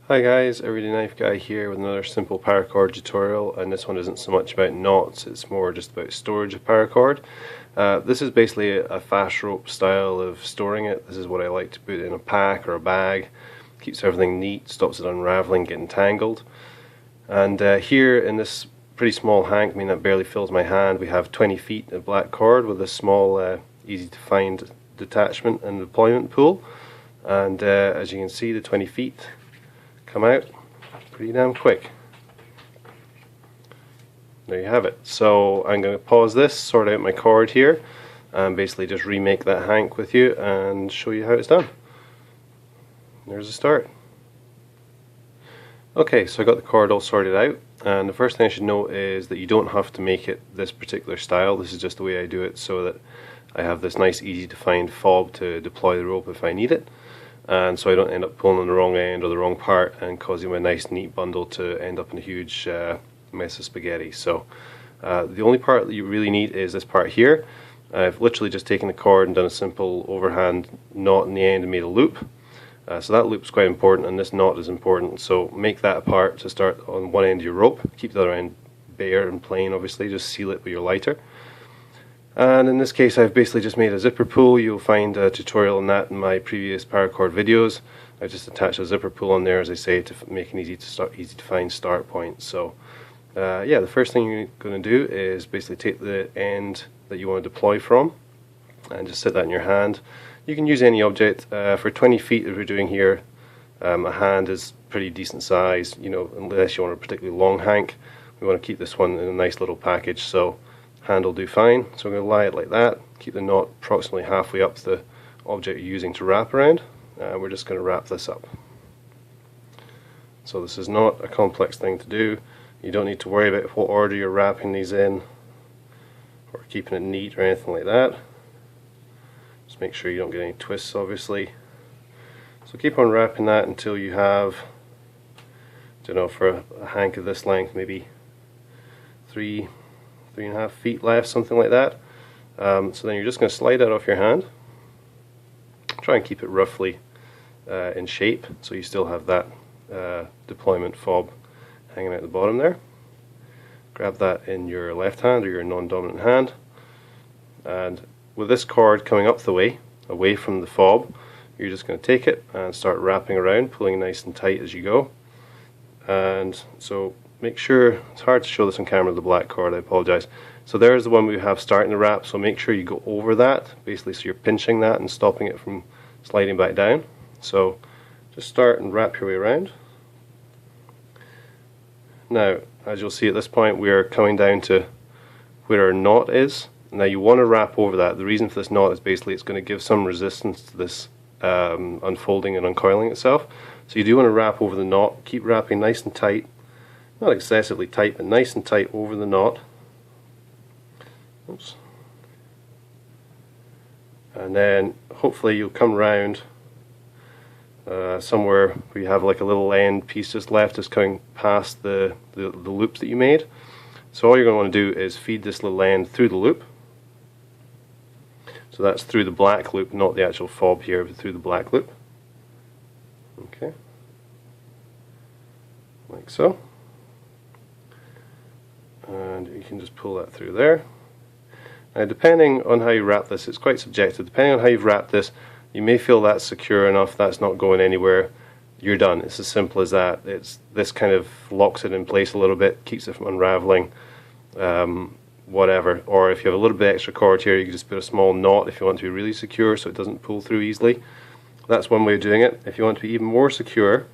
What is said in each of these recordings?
Hi guys, Everyday Knife Guy here with another simple paracord tutorial, and this one isn't so much about knots, it's more just about storage of paracord. This is basically a fast rope style of storing it. This is what I like to put in a pack or a bag. Keeps everything neat, stops it unraveling, getting tangled. And here in this pretty small hank, I mean that barely fills my hand, we have 20 feet of black cord with a small easy to find detachment and deployment pull. And as you can see, the 20 feet come out pretty damn quick. There you have it. So I'm going to pause this, sort out my cord here, and basically just remake that hank with you and show you how it's done. There's a start. Okay, so I got the cord all sorted out, and the first thing I should note is that you don't have to make it this particular style. This is just the way I do it so that I have this nice easy to find fob to deploy the rope if I need it, and so I don't end up pulling on the wrong end or the wrong part and causing my nice neat bundle to end up in a huge mess of spaghetti. So the only part that you really need is this part here. I've literally just taken the cord and done a simple overhand knot in the end and made a loop. So that loop's quite important, and this knot is important, so make that apart to start on one end of your rope. Keep the other end bare and plain, obviously, just seal it with your lighter. And in this case I've basically just made a zipper pull. You'll find a tutorial on that in my previous paracord videos. I've just attached a zipper pull on there, as I say, to make an easy to find start point. So yeah, the first thing you're going to do is basically take the end that you want to deploy from and just sit that in your hand. You can use any object. For 20 feet that we're doing here, a hand is pretty decent size, you know, unless you want a particularly long hank. We want to keep this one in a nice little package, so hand will do fine. So I'm going to lie it like that, keep the knot approximately halfway up the object you're using to wrap around, and we're just going to wrap this up. So this is not a complex thing to do. You don't need to worry about what order you're wrapping these in or keeping it neat or anything like that. Just make sure you don't get any twists, obviously. So keep on wrapping that until you have, I don't know, for a hank of this length, maybe 3.5 feet left, something like that. So then you're just going to slide that off your hand. Try and keep it roughly in shape, so you still have that deployment fob hanging out the bottom there. Grab that in your left hand or your non-dominant hand, and with this cord coming up the way, away from the fob, you're just going to take it and start wrapping around, pulling nice and tight as you go. And so make sure, it's hard to show this on camera, the black cord, I apologize. So there's the one we have starting to wrap, so make sure you go over that, basically, so you're pinching that and stopping it from sliding back down. So just start and wrap your way around. Now, as you'll see at this point, we're coming down to where our knot is. Now you want to wrap over that. The reason for this knot is basically it's going to give some resistance to this unfolding and uncoiling itself. So you do want to wrap over the knot, keep wrapping nice and tight. Not excessively tight, but nice and tight over the knot. Oops. And then hopefully you'll come round somewhere where you have like a little end piece just left, just coming past the loops that you made. So all you're going to want to do is feed this little end through the loop. So that's through the black loop, not the actual fob here, but through the black loop. Okay. Like so. And you can just pull that through there. Now depending on how you wrap this, it's quite subjective. Depending on how you've wrapped this, you may feel that's secure enough, that's not going anywhere, you're done. It's as simple as that. This kind of locks it in place a little bit, keeps it from unraveling, whatever. Or if you have a little bit extra cord here, you can just put a small knot if you want to be really secure so it doesn't pull through easily. That's one way of doing it. If you want to be even more secure,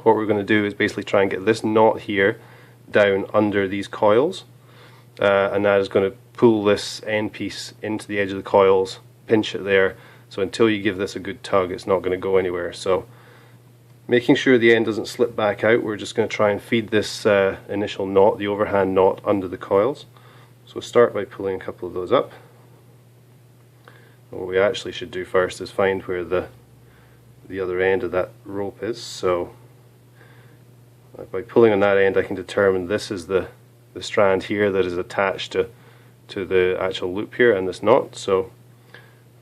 what we're going to do is basically try and get this knot here down under these coils, and that is going to pull this end piece into the edge of the coils, pinch it there, so until you give this a good tug it's not going to go anywhere. So making sure the end doesn't slip back out, we're just going to try and feed this initial knot, the overhand knot, under the coils. So start by pulling a couple of those up. And what we actually should do first is find where the other end of that rope is. So by pulling on that end I can determine this is the strand here that is attached to the actual loop here and this knot. So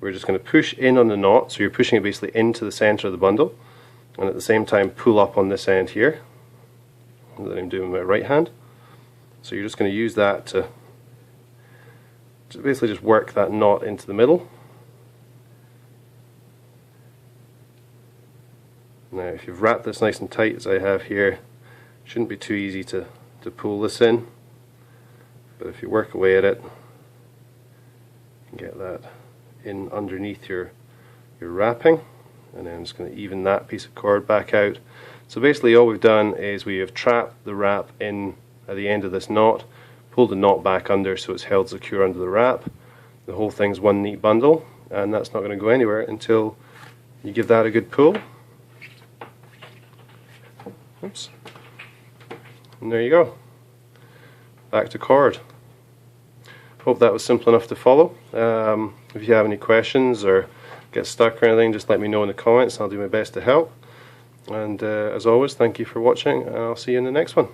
we're just going to push in on the knot, so you're pushing it basically into the center of the bundle, and at the same time pull up on this end here that I'm doing with my right hand. So you're just going to use that to basically just work that knot into the middle. Now if you've wrapped this nice and tight as I have here, it shouldn't be too easy to pull this in, but if you work away at it, you can get that in underneath your wrapping, and then I'm just going to even that piece of cord back out. So basically all we've done is we have trapped the wrap in at the end of this knot, pulled the knot back under so it's held secure under the wrap. The whole thing's one neat bundle, and that's not going to go anywhere until you give that a good pull. Oops. And there you go. Back to cord. Hope that was simple enough to follow. If you have any questions or get stuck or anything, just let me know in the comments. I'll do my best to help. And as always, thank you for watching, and I'll see you in the next one.